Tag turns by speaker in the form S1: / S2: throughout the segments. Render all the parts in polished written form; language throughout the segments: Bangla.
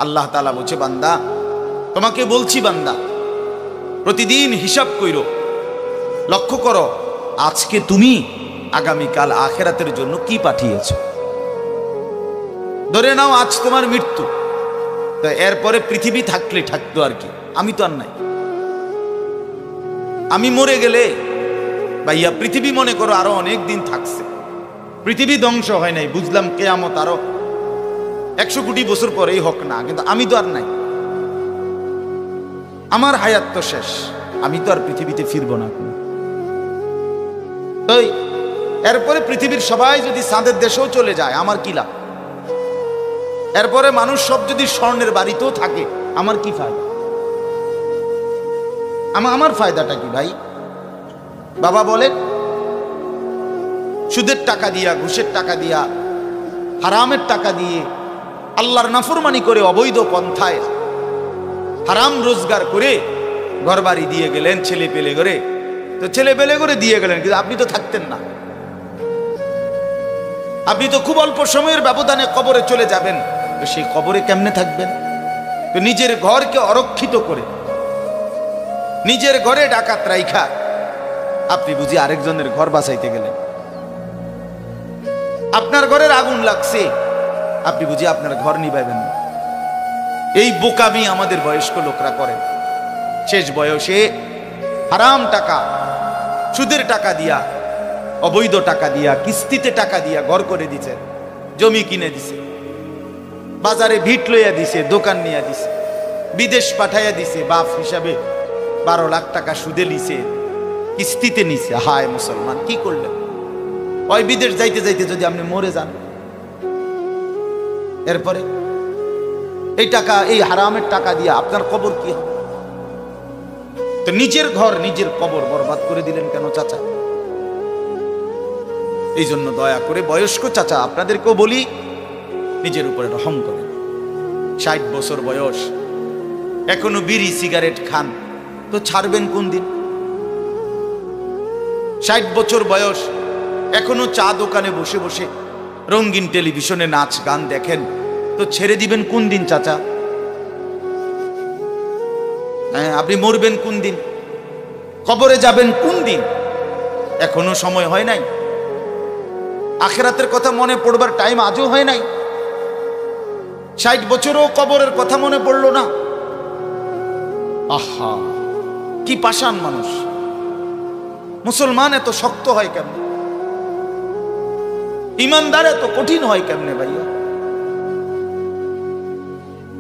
S1: আল্লাহ তাআলা বলছে, বান্দা তোমাকে বলছি, বান্দা প্রতিদিন হিসাব কইরো, লক্ষ্য করো আজকে তুমি আগামীকাল আখিরাতের জন্য কি পাঠিয়েছো। ধরে নাও আজ তোমার মৃত্যু, তো এরপরে পৃথিবী থাকলে থাকতো আর কি, আমি তো আর নাই। আমি মরে গেলে ভাইয়া পৃথিবী মনে করো আরো অনেক দিন থাকছে, পৃথিবী ধ্বংস হয় নাই, বুঝলাম কিয়ামত আরো 100 কোটি বছর পরেই হোক না, কিন্তু আমি তো আর নাই, আমার হায়াত তো শেষ, আমি তো আর পৃথিবীতে ফিরবো না। তাই এরপরে পৃথিবীর সবাই যদি চাঁদের দেশেও চলে যায় আমার কি লাভ? এরপরে মানুষ সব যদি স্বর্ণের বাড়িতেও থাকে আমার কি ফায়দা? আমার ফায়দাটা কি ভাই? বাবা বলেন, সুদের টাকা দিয়া, ঘুষের টাকা দিয়া, হারামের টাকা দিয়ে, আল্লাহর নাফরমানি করে, অবৈধ পন্থায় হারাম রোজগার করে ঘর বাড়ি দিয়ে গেলেন, ছেলে পেলে করে, তো ছেলে পেলে করে দিয়ে গেলেন, কিন্তু আপনি তো থাকতেন না। আপনি তো খুব অল্প সময়ের ব্যবধানে কবরে চলে যাবেন, তো সেই কবরে কেমনে থাকবেন? তো নিজের ঘরকে অরক্ষিত করে, নিজের ঘরে ডাকাত রাইখা আপনি বুঝি আরেকজনের ঘর বাঁচাইতে গেলেন। আপনার ঘরের আগুন লাগছে, আপনি বুঝি আপনার ঘর নিভাইবেন না। এই বোকামি আমাদের বয়স্ক লোকরা করেন। শেষ বয়সে হারাম টাকা, সুদের টাকা দিয়া, অবৈধ টাকা দিয়া, কিস্তিতে টাকা দিয়া ঘর করে দিছে, জমি কিনে দিছে, বাজারে ভিট লইয়া দিছে, দোকান নিয়ে দিছে, বিদেশ পাঠাইয়া দিছে, বাপ হিসাবে 12 লাখ টাকা সুদে নিছে, কিস্তিতে নিছে। হায় মুসলমান, কি করলেন? ওই বিদেশ যাইতে যাইতে যদি আপনি মরে যান, এরপরে এই টাকা, এই হারামের টাকা দিয়ে আপনার কবর কি হবে? তো নিজের ঘর, নিজের কবর বরবাদ করে দিলেন কেন চাচা? এই জন্য দয়া করে বয়স্ক চাচা আপনাদেরকেও বলি, নিজের উপরে রহম করেন। 60 বছর বয়স, এখনো বিড়ি সিগারেট খান, তো ছাড়বেন কোন দিন? 60 বছর বয়স, এখনো চা দোকানে বসে বসে রঙিন টেলিভিশনে নাচ গান দেখেন, তো ছেড়ে দিবেন কোন দিন চাচা? হ্যাঁ, আপনি মরবেন কোন দিন? কবরে যাবেন কোন দিন? এখনো সময় হয় নাই। আখিরাতের কথা মনে পড়বার টাইম আজও হয় নাই। 60 বছরও কবরের কথা মনে পড়লো না। আহা, কি পাষাণ মানুষ! মুসলমান এত শক্ত হয় কেমনে? ইমানদার এত কঠিন হয় কেমনে ভাইয়া?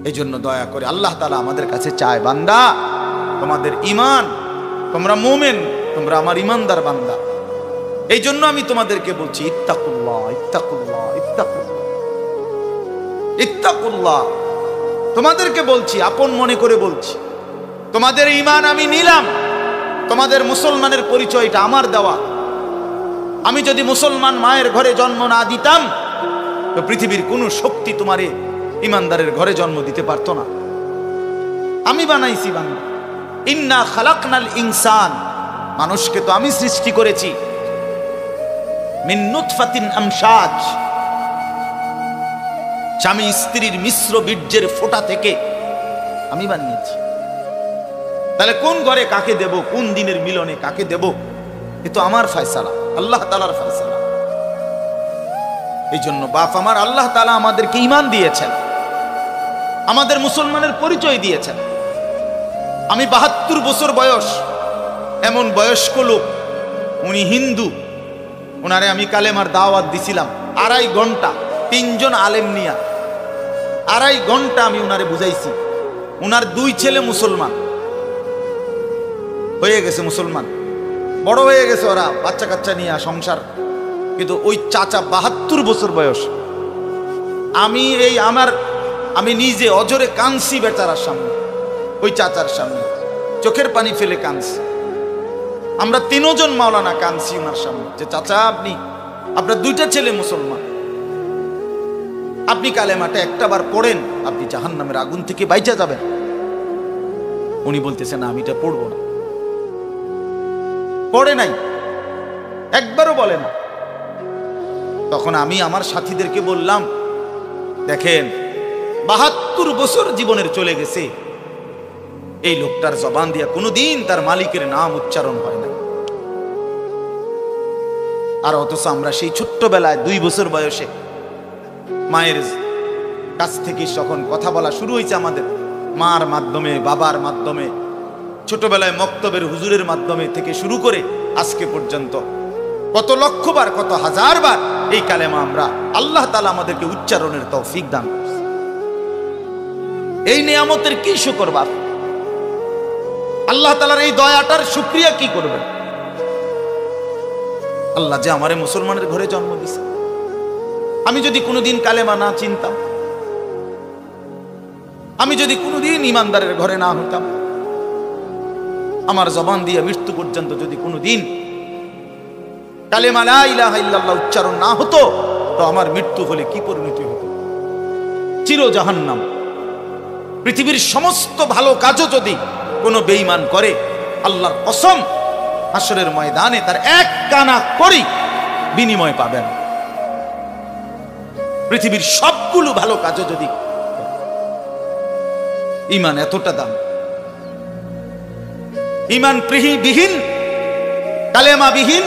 S1: এই জন্য দয়া করে আল্লাহ তাআলা আমাদের কাছে চায়, বান্দা তোমাদের ইমান, তোমরা মুমিন, তোমরা আমার ইমানদার বান্দা। এই জন্য আমি তোমাদেরকে বলছি, ইত্তাকুল্লাহ, ইত্তাকুল্লাহ, ইত্তাকুল্লাহ, ইত্তাকুল্লাহ। তোমাদেরকে বলছি, আপন মনে করে বলছি, তোমাদের ইমান আমি নিলাম, তোমাদের মুসলমানের পরিচয়টা আমার দেওয়া। আমি যদি মুসলমান মায়ের ঘরে জন্ম না দিতাম, তো পৃথিবীর কোন শক্তি তোমারে ইমানদারের ঘরে জন্ম দিতে পারতো না। আমি বানাইছি বান্দা। ইন্না খালাকনাল ইনসান, মানুষকে তো আমি সৃষ্টি করেছি মিন নুতফাতিন আমশাজ, স্বামী স্ত্রীর মিশ্র বীর্যের ফোঁটা থেকে আমি বানিয়েছি। তাহলে কোন ঘরে কাকে দেব, কোন দিনের মিলনে কাকে দেব, এ তো আমার ফয়সালা, আল্লাহ তাআলার ফয়সালা। এই জন্য বাপ আমার, আল্লাহ তাআলা আমাদেরকে ঈমান দিয়েছেন, আমাদের মুসলমানের পরিচয় দিয়েছেন। আমি 72 বছর বয়স, এমন বয়স্ক লোক, উনি হিন্দু, ওনারে আমি কালেমার দাওয়াত দিছিলাম 2.5 ঘন্টা, 3 জন আলেম নিয়া 2.5 ঘন্টা আমি ওনারে বুঝাইছি। ওনার 2 ছেলে মুসলমান হয়ে গেছে, মুসলমান বড় হয়ে গেছে, ওরা বাচ্চা কাচ্চা নিয়ে সংসার। কিন্তু ওই চাচা 72 বছর বয়স, আমি নিজে অজরে কাঁদছি বেচারার সামনে, ওই চাচার সামনে চোখের পানি ফেলে কাঁদছি। আমরা 3 জন মাওলানা কাঁদছি ওনার সামনে, যে চাচা আপনার 2টা ছেলে মুসলমান, আপনি কালেমাটা একটাবার পড়েন, আপনি জাহান্নামের আগুন থেকে বাইচা যাবেন। উনি বলতেছেন আমি এটা পড়বো না, পড়ে নাই, একবারও বলে না। তখন আমি আমার সাথীদেরকে বললাম, দেখেন 72 ৭০ বছর জীবনের চলে গেছে, এই লোকটার জবান দিয়া কোনোদিন তার মালিকের নাম উচ্চারণ হয় না। আর অথচ আমরা সেই ছোট্টবেলায় 2 বছর বয়সে মায়ের কাছ থেকে যখন কথা বলা শুরু হয়েছে, আমাদের মার মাধ্যমে, বাবার মাধ্যমে, ছোটবেলায় মক্তবের হুজুরের মাধ্যমে থেকে শুরু করে আজকে পর্যন্ত কত লক্ষবার, কত হাজারবার এই কালেমা আমরা আল্লাহ তাআলা আমাদেরকে উচ্চারণের তৌফিক দান করেছে। এই নিয়ামতের কি শুকর বাপ? আল্লাহ তাআলার এই দয়াটার শুকরিয়া কি করবেন? আল্লাহ যে আমারে মুসলমানের ঘরে জন্ম দিছে। আমি যদি কোনোদিন কালেমা না চিনতাম, আমি যদি কোনোদিন ইমানদারের ঘরে না হতাম, আমার জবান দিয়ে মৃত্যু পর্যন্ত যদি কোনোদিন কালেমা লা ইলাহা ইল্লাল্লাহ উচ্চারণ না হতো, তো আমার মৃত্যু হলে কি পরিণতি হতো? চির জাহান্নাম। পৃথিবীর সমস্ত ভালো কাজও যদি কোনো বেঈমান করে, আল্লাহর কসম হাসরের ময়দানে তার এক কানা করি বিনিময় পাবেন। পৃথিবীর সবগুলো ভালো কাজও যদি, ঈমান এতটা দাম। ঈমান বিহীন, কালেমা বিহীন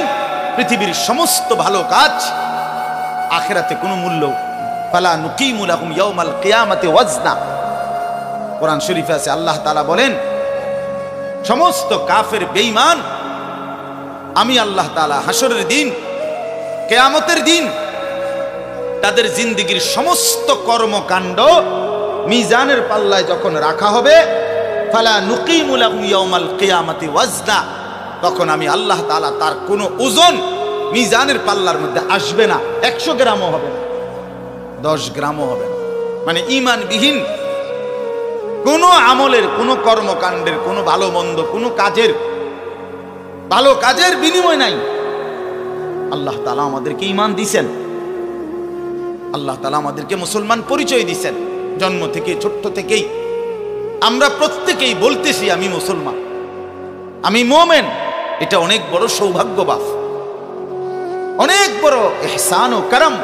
S1: পৃথিবীর সমস্ত ভালো কাজ আখিরাতে কোনো মূল্য। ফালা নুকিমু লাহুম ইয়াউমাল কিয়ামাতি ওয়াজনা। কোরআন শরীফে আছে, আল্লাহ তাআলা বলেন, সমস্ত কাফের বেঈমান আমি আল্লাহ তাআলা হাসরের দিন, কিয়ামতের দিন তাদের জিন্দেগীর সমস্ত কর্মকাণ্ড মিজানের পাল্লায় যখন রাখা হবে, ফালা নুকিমু লাহুম ইয়াউমাল কিয়ামাতি ওয়াজনা, তখন আমি আল্লাহ তাআলা তার কোনো ওজন মিজানের পাল্লার মধ্যে আসবে না। 100 গ্রামও হবে না, 10 গ্রামও হবে না। মানে ঈমানবিহীন কোনো আমলের, কোনো কর্মকাণ্ডের, কোনো ভালো মন্দ, কোনো কাজের, ভালো কাজের বিনিময় নাই। আল্লাহ তাআলা আমাদেরকে ঈমান দিয়েছেন, আল্লাহ তাআলা আমাদেরকে মুসলমান পরিচয় দিয়েছেন। জন্ম থেকে, ছোট্ট থেকেই আমরা প্রত্যেকেই বলতেছি আমি মুসলমান, আমি মুমিন। এটা অনেক বড় সৌভাগ্য বাপ, অনেক বড় ইহসান ও করম,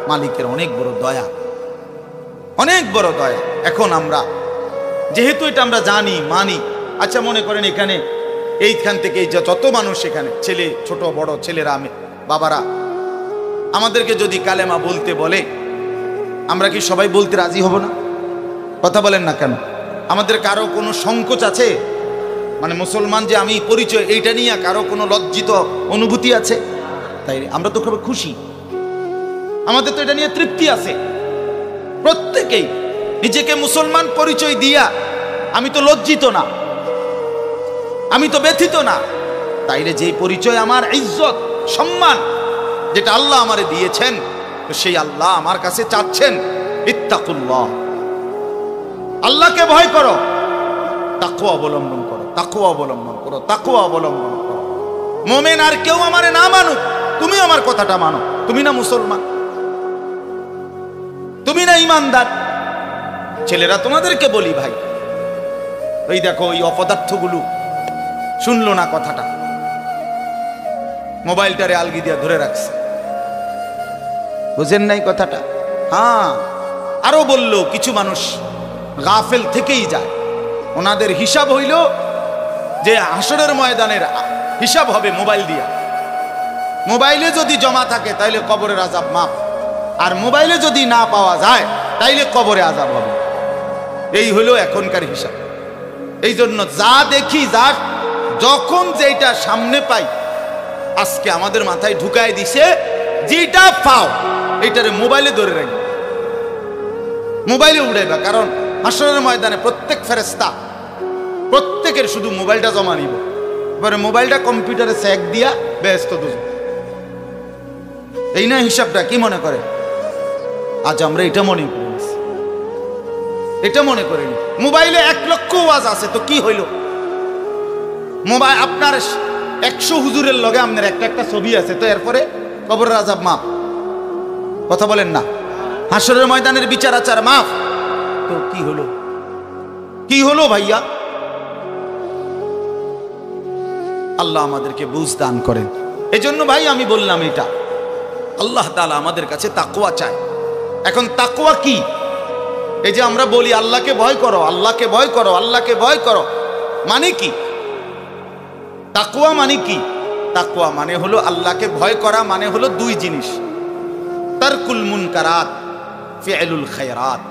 S1: মালিকের অনেক বড় দয়া, অনেক বড় দয়া। এখন আমরা যেহেতু এটা আমরা জানি, মানি, আচ্ছা মনে করেন এখানে এইখান থেকে যত মানুষ এখানে, ছেলে, ছোট বড় ছেলেরা, বাবারা, আমাদেরকে যদি কালেমা বলতে বলে, আমরা কি সবাই বলতে রাজি হব না? কথা বলেন না কেন? আমাদের কারো কোনো সংকোচ আছে? মানে মুসলমান যে আমি পরিচয়, এইটা নিয়ে কারো কোনো লজ্জিত অনুভূতি আছে? তাই আমরা তো খুব খুশি, আমাদের তো এটা নিয়ে তৃপ্তি আছে। প্রত্যেকেই নিজেকে মুসলমান পরিচয় দিয়া আমি তো লজ্জিত না, আমি তো ব্যথিত না। তাইলে যেই পরিচয় আমার ইজ্জত, সম্মান, যেটা আল্লাহ আমারে দিয়েছেন, তো সেই আল্লাহ আমার কাছে চাচ্ছেন, ইত্তাকুল্লাহ, আল্লাহকে ভয় করো, তাকওয়া অবলম্বন করো, তাকওয়া অবলম্বন করো, তাকওয়া অবলম্বন করো। মুমিন আর কেউ আমারে না মানুক, তুমি আমার কথাটা মানো। তুমি না মুসলমান, তুমি না ইমানদার। ছেলেরা তোমাদেরকে বলি ভাই, ওই দেখো ওই অপদার্থগুলো শুনলো না কথাটা, মোবাইলটারে আলগি দিয়া ধরে রাখছে, বুঝেন নাই কথাটা? হ্যাঁ, আরো বললো কিছু মানুষ গাফেল থেকেই যায়, ওনাদের হিসাব হইল যে হাসরের ময়দানের হিসাব হবে মোবাইল দিয়া। মোবাইলে যদি জমা থাকে তাইলে কবরের আযাব মাফ, আর মোবাইলে যদি না পাওয়া যায় তাইলে কবরে আযাব হবে। এই হলো এখনকার হিসাব। এই জন্য যা দেখি, যা যখন যেটা সামনে পাই, আজকে আমাদের মাথায় ঢুকায় দিছে, যেটা পাও এইটারে মোবাইলে ধরে রাখবে, মোবাইলে উড়াইবা। কারণ হাসরের ময়দানে প্রত্যেক ফেরেশতা প্রত্যেকের শুধু মোবাইলটা জমা নিব, এবারে মোবাইলটা কম্পিউটারে চেক দিয়া ব্যস্ত দুজন। এই না হিসাবটা? কি মনে করে? আজ আমরা এটা মনে করি, এটা মনে করিনি। মোবাইলে 1 লক্ষ ওয়াজ আছে, তো কি হইল? মোবাইল আপনার 100 হুজুরের লগে আপনার একটা ছবি আছে, তো এরপরে কবরের আযাব মাফ। কথা বলেন না? হাসরের ময়দানের বিচার আচার মাফ, তো কি হলো? কি হলো ভাইয়া? আল্লাহ আমাদেরকে বুঝ দান করেন। এই জন্য ভাই আমি বললাম, এটা আল্লাহ তাআলা আমাদের কাছে তাকওয়া চায়। এখন তাকওয়া কি? এই যে আমরা বলি আল্লাহকে ভয় করো, আল্লাহকে ভয় করো, আল্লাহকে ভয় করো, মানে কি? তাকওয়া মানে কি? তাকওয়া মানে হলো আল্লাহকে ভয় করা, মানে হলো দুই জিনিস, তারকুল মুনকারাত, ফি'লুল খায়রাত।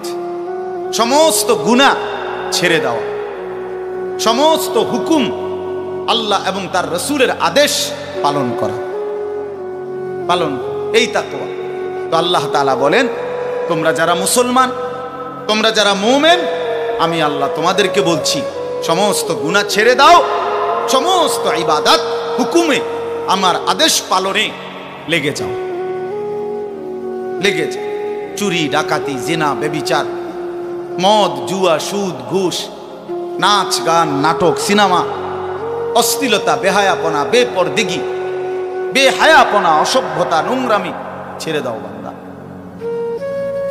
S1: সমস্ত গুনাহ ছেড়ে দেওয়া, সমস্ত হুকুম আল্লাহ এবং তার রাসূলের আদেশ পালন করা, পালন, এই তাকওয়া। তো আল্লাহ তাআলা বলেন, তোমরা যারা মুসলমান, তোমরা যারা মুমিন, আমি আল্লাহ তোমাদেরকে বলছি সমস্ত গুনাহ ছেড়ে দাও, সমস্ত ইবাদত হুকুমে আমার আদেশ পালনে লেগে যাও, লেগে যাও। চুরি, ডাকাতি, জিনা, ব্যভিচার, মদ, জুয়া, সুদ, ঘুষ, নাচ, গান, নাটক, সিনেমা, অশ্লীলতা, বেহায়াপনা, বেপরদেগি, বেহায়াপনা, অসভ্যতা, নোংরামি ছেড়ে দাও বান্দা,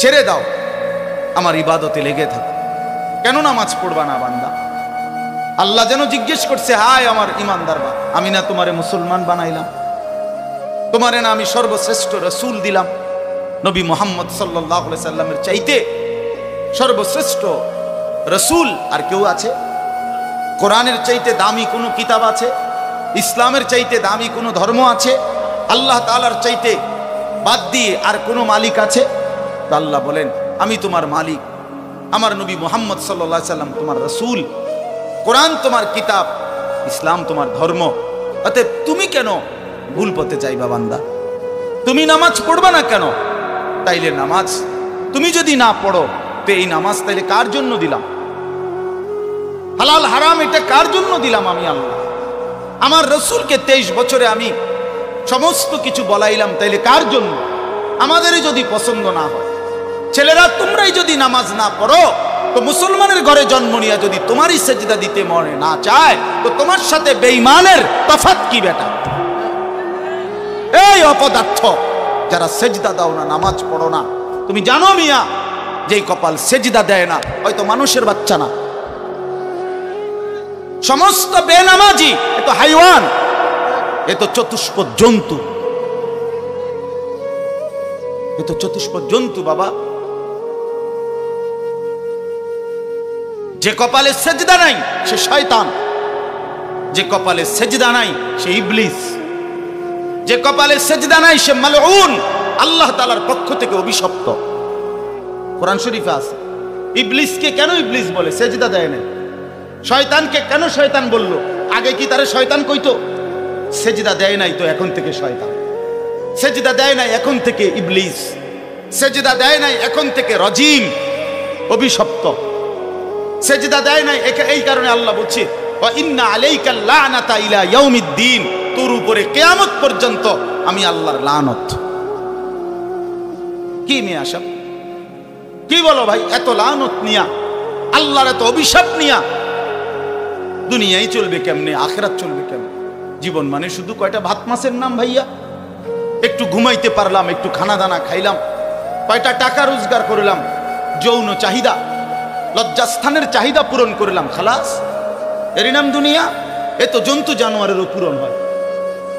S1: ছেড়ে দাও। আমার ইবাদতে লেগে থাকো। কেন নামাজ পড়বা না বান্দা? আল্লাহ যেন জিজ্ঞেস করছে, হায় আমার ইমানদার বা, আমি না তোমারে মুসলমান বানাইলাম? তোমারে না আমি সর্বশ্রেষ্ঠ রাসূল দিলাম? নবী মুহাম্মদ সাল্লাল্লাহু আলাইহি সাল্লামের চাইতে সর্বশ্রেষ্ঠ রাসূল আর কেউ আছে? কোরআনের চাইতে দামি কোনো কিতাব আছে? ইসলামের চাইতে দামি কোনো ধর্ম আছে? আল্লাহ তাআলার চাইতে বাদ দিয়ে আর কোনো মালিক আছে? তো আল্লাহ বলেন, আমি তোমার মালিক, আমার নবী মুহাম্মদ সাল্লাল্লাহু আলাইহি সাল্লাম তোমার রাসূল, কোরআন তোমার কিতাব, ইসলাম তোমার ধর্ম। অতএব তুমি কেন ভুল পথে যাইবা বান্দা? তুমি নামাজ পড়বা না কেন? তাইলে নামাজ তুমি যদি না পড়ো, তো এই নামাজ তাইলে কার জন্য দিলাম? হালাল হারাম এটা কার জন্য দিলাম? আমি আল্লাহ। আমার রাসূলকে 23 বছরে আমি সমস্ত কিছু বলাইলাম, তাইলে কার জন্য? আমাদেরই যদি পছন্দ না হয়, ছেলেরা তোমরাই যদি নামাজ না পড়ো, তো মুসলমানের ঘরে জন্ম নিয়ে যদি তোমারই সেজদা দিতে মনে না চায়, তো তোমার সাথে বেঈমানের তফাৎ কি বেটা? এই অপদার্থ যারা সেজদা দাও না, নামাজ পড়ো না, তুমি জানো মিয়া, যেই কপাল সেজদা দেয় না, হয়তো মানুষের বাচ্চা না, সমস্ত বেনামাজি এ তো হাইওয়ান, এ তো চতুষ্পদ জন্তু, এ তো চতুষ্পদ জন্তু বাবা। যে কপালে সেজদা নাই সে শয়তান, যে কপালে সেজদা নাই সে ইবলিস, যে কপালে সেজদা নাই সে মালউন, আল্লাহ তাআলার পক্ষ থেকে অভিশপ্ত। কোরআন শরীফে আছে। ইবলিসকে কেন ইবলিস বলে? সেজদা দেয় না। শয়তানকে কেন শয়তান বলল? আগে কি তারে শয়তান কইতো? সেজদা দেয় নাই তো এখন থেকে শয়তান, সেজদা দেয় নাই এখন থেকে ইবলিস, সেজদা দেয় নাই এখন থেকে রজিম, অভিশপ্ত, সেজদা দেয় নাই। এই কারণে আল্লাহ বলছে, ওয়া ইন্না আলাইকা লানাতা ইলা ইয়াউমিদ্দিন, তোর উপরে কিয়ামত পর্যন্ত আমি আল্লাহর লানত। কি নিয়ে আসব? কি বলো ভাই? এত লানত নিয়া, আল্লাহর এত অভিশাপ নিয়া দুনিয়ায় চলবে কেমনে? আখিরাত চলবে কেমনে? জীবন মানে শুধু কয়টা ভাত মাছের নাম ভাইয়া? একটু ঘুমাইতে পারলাম, একটু খানা দানা খাইলাম, কয়টা টাকা রোজগার করলাম, যৌন চাহিদা, লজ্জাস্থানের চাহিদা পূরণ করলাম, খালাস, এরই নাম দুনিয়া? এ তো জন্তু জানোয়ারেরও পূরণ হয়।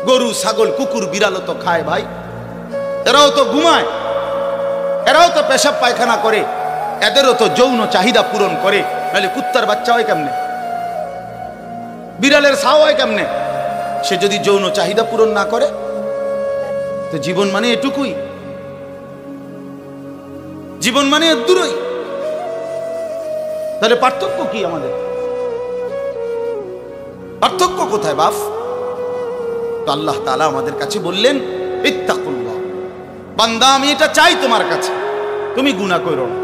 S1: গরু, ছাগল, কুকুর, বিড়ালও তো খায় ভাই, এরাও তো ঘুমায়, এরাও তো পেশাব পায়খানা করে, এদেরও তো যৌন চাহিদা পূরণ করে। নাহলে কুত্তার বাচ্চা হয় কেমনে? বিড়ালের ছাও হয় কেমনে? সে যদি যৌন চাহিদা পূরণ না করে, তো জীবন মানে এটুকুই, জীবন মানে দূরই। তাহলে পার্থক্য কি আমাদের? পার্থক্য কোথায় বাপ? তো আল্লাহ তাআলা আমাদের কাছে বললেন, ইত্তাকুল্লাহ, বান্দা আমি এটা চাই তোমার কাছে, তুমি গুনাহ করো না,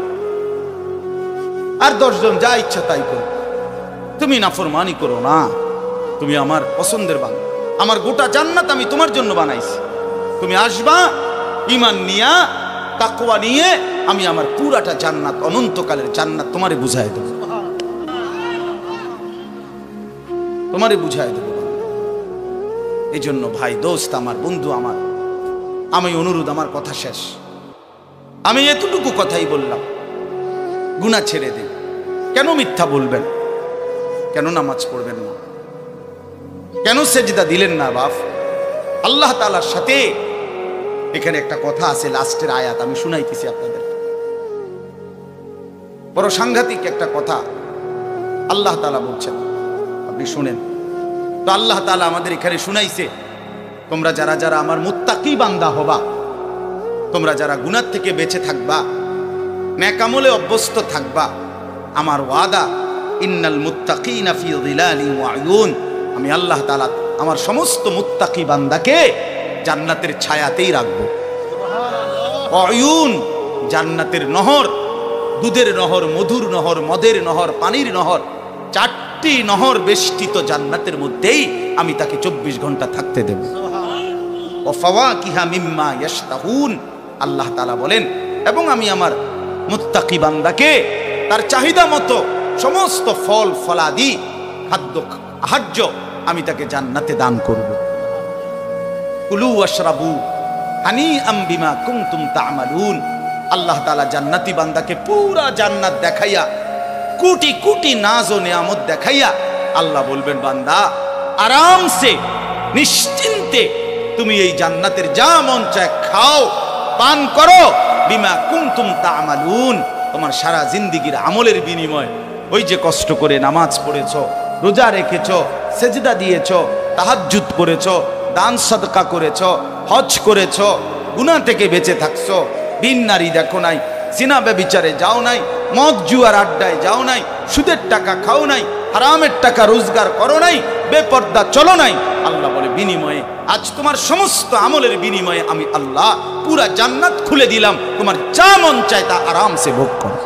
S1: আর 10 জন যা ইচ্ছা তাই করো, তুমি নাফরমানি করো না, তুমি আমার পছন্দের বান্দা, আমার গোটা জান্নাত আমি তোমার জন্য বানাইছি, তুমি আসবা ঈমান নিয়া, তাকওয়া নিয়ে, আমি আমার পুরাটা জান্নাত, অনন্তকালের জান্নাত তোমারে বুঝাই দেব, তোমারে বুঝাই দেব। এই জন্য ভাই, দোস্ত আমার, বন্ধু আমার, আমি অনুরোধ, আমার কথা শেষ, আমি এতটুকু কথাই বললাম, গুনাহ ছেড়ে দিন। কেন মিথ্যা বলবেন? কেন নামাজ পড়বেন না? কেন সেজদা দিলেন না বাপ? আল্লাহ তাআলার সাথে এখানে একটা কথা আছে, লাস্টের আয়াত আমি শুনাইতেছি আপনাদের। বড় সাংঘাতিক একটা কথা আল্লাহ তাআলা বলছেন, আপনি শুনেন তো। আল্লাহ তাআলা আমাদের এখানে শুনাইছে, তোমরা যারা যারা আমার মুত্তাকি বান্দা হবা, তোমরা যারা গুনাহ থেকে বেঁচে থাকবা, নেক আমলে অভ্যস্ত থাকবা, আমার ওয়াদা ইন্নাল মুত্তাকিনা ফি যিলালিন ওয়া উয়ুন, আমি আল্লাহ তাআলা আমার সমস্ত মুত্তাকি বান্দাকে জান্নাতের ছায়াতেই রাখবো। উয়ুন, জান্নাতের নহর, দুধের নহর, মধুর নহর, মদের নহর, পানির নহর, 4টি নহর বেষ্টিত জান্নাতের মধ্যেই আমি তাকে 24 ঘন্টা থাকতে দেব। ওয়া ফাওয়াকিহা মিম্মা ইয়াশতাহুন, আল্লাহ তাআলা বলেন, এবং আমি আমার মুত্তাকি বান্দাকে তার চাহিদা মতো সমস্ত ফল ফলাদি খাদ্য আহার্য আমি তাকে জান্নাতে দান করব। কুলু ওয়াশরাবু হানিআম বিমা কুনতুম তা'মালুন, আল্লাহ তাআলা জান্নাতি বান্দাকে পুরা জান্নাত দেখাইয়া, কোটি কোটি নাজ ও নিয়ামত দেখাইয়া আল্লাহ বলবেন, বান্দা আরামসে নিশ্চিন্তে তুমি এই জান্নাতের যা মন চায় খাও, পান করো, বিমা কুনতুম তা'মালুন, তোমার সারা জিন্দেগীর আমলের বিনিময়, ওই যে কষ্ট করে নামাজ পড়েছো, রোজা রেখেছো, সেজদা দিয়েছো, তাহাজ্জুদ করেছো, দান সদকা করেছো, হজ করেছো, গুনাহ থেকে বেঁচে থাকছো, বিন নারী দেখো নাই, জিনা ব্যভিচারে যাও নাই, মদ জুয়ার আড্ডায় যাও নাই, সুদের টাকা খাও নাই, হারামের টাকা রোজগার করো নাই, বেপর্দা চলো নাই, আল্লাহ বলে বিনিময়ে আজ তোমার সমস্ত আমলের বিনিময়ে আমি আল্লাহ পুরা জান্নাত খুলে দিলাম, তোমার যা মন চায় তা আরামসে ভোগ করো।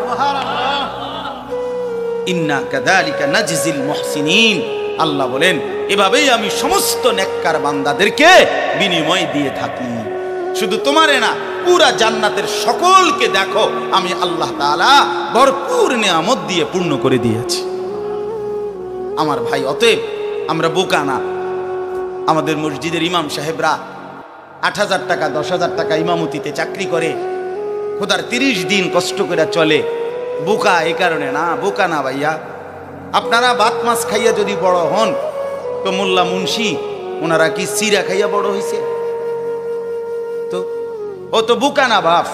S1: ইন্না কাযালিকা নাজজিল মুহসিনিন, আল্লাহ বলেন এভাবেই আমি সমস্ত নেককার বান্দাদেরকে বিনিময় দিয়ে থাকি। শুধু তোমারে না, পুরা জান্নাতের সকলকে দেখো আমি আল্লাহ তাআলা ভরপুর নিয়ামত দিয়ে পূর্ণ করে দিয়েছি। আমার ভাই, অতএব আমরা বোকা না। আমাদের মসজিদের ইমাম সাহেবরা 8,000 টাকা 10,000 টাকা ইমামতিতে চাকরি করে, খোদার 30 দিন কষ্ট করে চলে। বোকা এই কারণে না, বোকা না ভাইয়া। আপনারা ভাত মাছ খাইয়া যদি বড় হন, তো মোল্লা মুন্সি ওনারা কি সিরা খাইয়া বড় হয়েছে? তো ও তো বোকা না বাপ।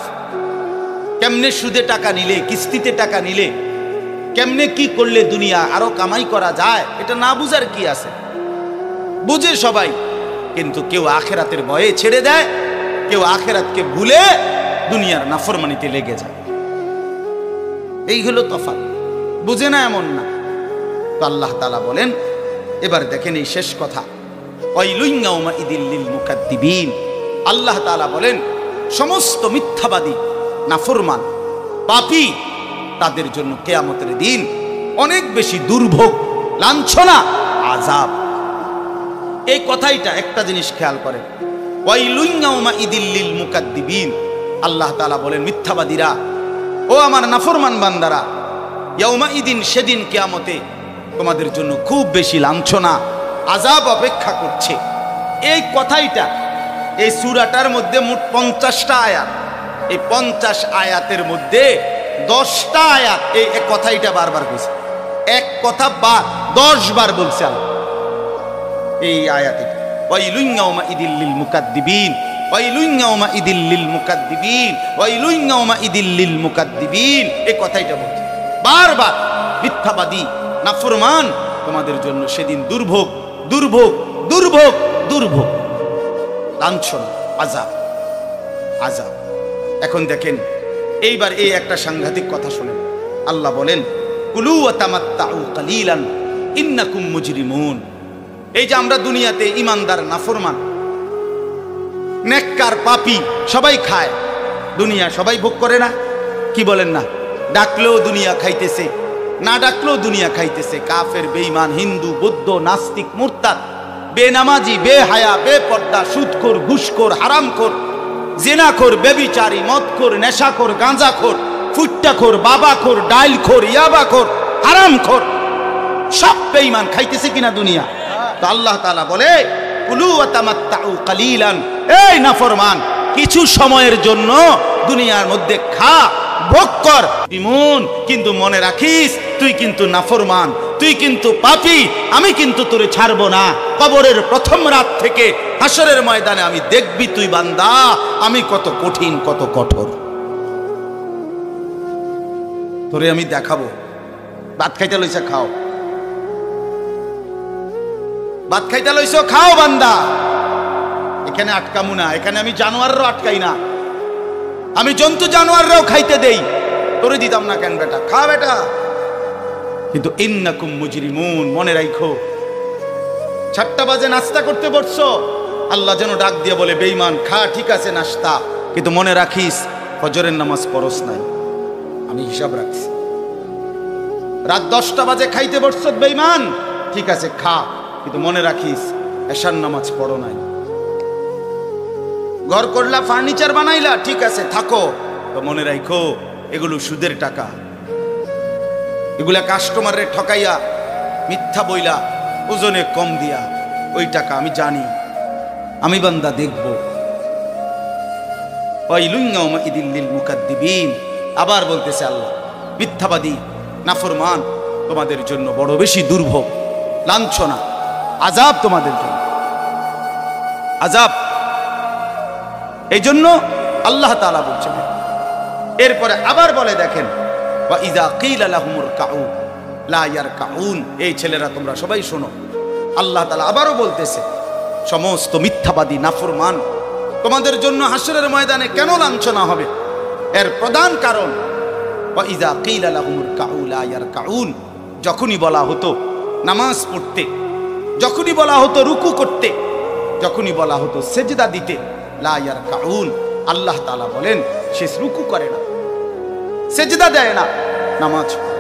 S1: কেমনে সুদে টাকা নিলে, কিস্তিতে টাকা নিলে, কেমনে কি করলে দুনিয়া আরো কামাই করা যায়, এটা না বুঝার কি আছে? বুঝে সবাই, কিন্তু কেউ আখেরাতের ভয়ে ছেড়ে দেয়, কেউ আখেরাতকে ভুলে দুনিয়ার নাফরমানিতে লেগে যায়। এই হলো তফাৎ, বুঝে না এমন না। তো আল্লাহ তাআলা বলেন, এবার দেখেন এই শেষ কথা, ওয়াইলুন ইয়াউমাইযিল লিল মুকাদ্দিবিন, আল্লাহ তাআলা বলেন সমস্ত মিথ্যাবাদী, নাফরমান, পাপী, তাদের জন্য কিয়ামতের দিন অনেক বেশি দুর্ভোগ, লাঞ্ছনা, আযাব। এই কথাইটা একটা জিনিস খেয়াল করেন, ওয়াইলুন ইয়াউমাইযিল লিল মুকাদ্দিবিন, আল্লাহ তাআলা বলেন মিথ্যাবাদীরা, ও আমার নাফরমান বান্দারা, ইয়াউমাইদিন, সেদিন কিয়ামতে তোমাদের জন্য খুব বেশি লাঞ্ছনা, আযাব অপেক্ষা করছে। এই কথাইটা এই সূরাটার মধ্যে মোট 50টা আয়াত। এই 50 আয়াতের মধ্যে 10টা আয়াত এই কথাইটা বারবার কইছে। এক কথা 10 বার বলছে আল্লাহ এই আয়াতে, ওয়াইলুন ইয়াউমাইদিল লিল মুকাদ্দিবিন, ওয়াইলুন ইয়াউমাইদিল লিল মুকাদ্দিবিন, ওয়াইলুন ইয়াউমাইদিল লিল মুকাদ্দিবিন, এই কথাইটা বলছে বারবার। মিথ্যাবাদী, নাফরমান, তোমাদের জন্য সেদিন দুর্ভোগ, দুর্ভোগ, দুর্ভোগ, দুর্ভোগ, লাঞ্ছনা, আযাব, আযাব। এখন দেখেন এইবার এই একটা সাংঘাতিক কথা শুনেন। আল্লাহ বলেন, কুলু ওয়া তামাত্তাউ কালিলান ইন্নাকুম মুজরিমুন। এই যে আমরা দুনিয়াতে ইমানদার, নাফরমান, নেককার, পাপী সবাই খায়, দুনিয়া সবাই ভোগ করে না? কি বলেন না? ডাকলেও দুনিয়া খাইতেছে, না ডাকলেও দুনিয়া খাইতেছে। কাফের, বেঈমান, হিন্দু, বৌদ্ধ, নাস্তিক, মুরতাদ, বেনামাজি, বেহায়া, বেপর্দা, সুদখোর, ঘুষখোর, হারামখোর, জিনাখোর, ব্যভিচারী, মদখোর, নেশাখোর, গাঁজাখোর, ফুট্টাখোর, বাবাখোর, ডাইলখোর, ইয়াবাখোর, হারামখোর, সব বেঈমান খাইতেছে কিনা দুনিয়া? তো আল্লাহ তাআলা বলে, কুলু ওয়া তামাত্তাউ কালিলান, এই নাফরমান, কিছু সময়ের জন্য দুনিয়ার মধ্যে খা, ভোগ কর, বিমুন, কিন্তু মনে রাখিস তুই কিন্তু নাফরমান, তুই কিন্তু পাপী, আমি কিন্তু তোরে ছাড়বো না। কবরের প্রথম রাত থেকে হাসরের ময়দানে আমি দেখবি তুই বান্দা আমি কত কঠিন, কত কঠোর। তোরে আমি দেখাবো। ভাত খাইতে লইছে, খাও। ভাত খাইতে লইছো, খাও বান্দা। এখানে আটকামু না, এখানে আমি জানোয়াররাও আটকাই না, আমি জন্তু জানোয়াররাও খাইতে দেই। তোরে দিতাম না কেন বেটা, খা বেটা। কিন্তু ইন্নাকুম মুজরিমুন, মনে রাখো 7টা বাজে নাস্তা করতে বসছো, আল্লাহ যেন ডাক দিয়ে বলে বেঈমান খা, ঠিক আছে নাস্তা, কিন্তু মনে রাখিস ফজরের নামাজ পড়স নাই, আমি হিসাব রাখছি। রাত 10টা বাজে খাইতে বসছো বেঈমান, ঠিক আছে খা, কিন্তু মনে রাখিস এশার নামাজ পড়ো নাই। ঘর করলা, ফার্নিচার বানাইলা, ঠিক আছে থাকো, তো মনে রাখো এগুলো সুদের টাকা, এগুলা কাস্টমারে ঠকাইয়া মিথ্যা বইলা ওজনে কম দিয়া ওই টাকা আমি জানি, আমি বান্দা দেখব। আবার বলতেছে আল্লাহ, মিথ্যাবাদী নাফরমান তোমাদের জন্য বড় বেশি দুর্ভোগ, লাঞ্ছনা, আযাব তোমাদের জন্য, আযাব। এই জন্য আল্লাহ তাআলা বলছেন। এরপরে আবার বলে দেখেন, ওয়া ইযা কিলা লাহুমুর কাউ লা ইয়ারকাউন, এই ছেলেরা তোমরা সবাই শোনো, আল্লাহ তাআলা আবারও বলতেছে সমস্ত মিথ্যাবাদী নাফরমান তোমাদের জন্য হাসরের ময়দানে কেন লাঞ্ছনা হবে, এর প্রধান কারণ ওয়া ইযা কিলা লাহুমুর কাউ লা ইয়ারকাউন, যখনই বলা হতো নামাজ পড়তে, যখনই বলা হতো রুকু করতে, যখনই বলা হতো সেজদা দিতে, লা ইয়ারকাউন, আল্লাহ তাআলা বলেন সে রুকু করে না, সেজদা দেয় না, নামাজ পড়ে।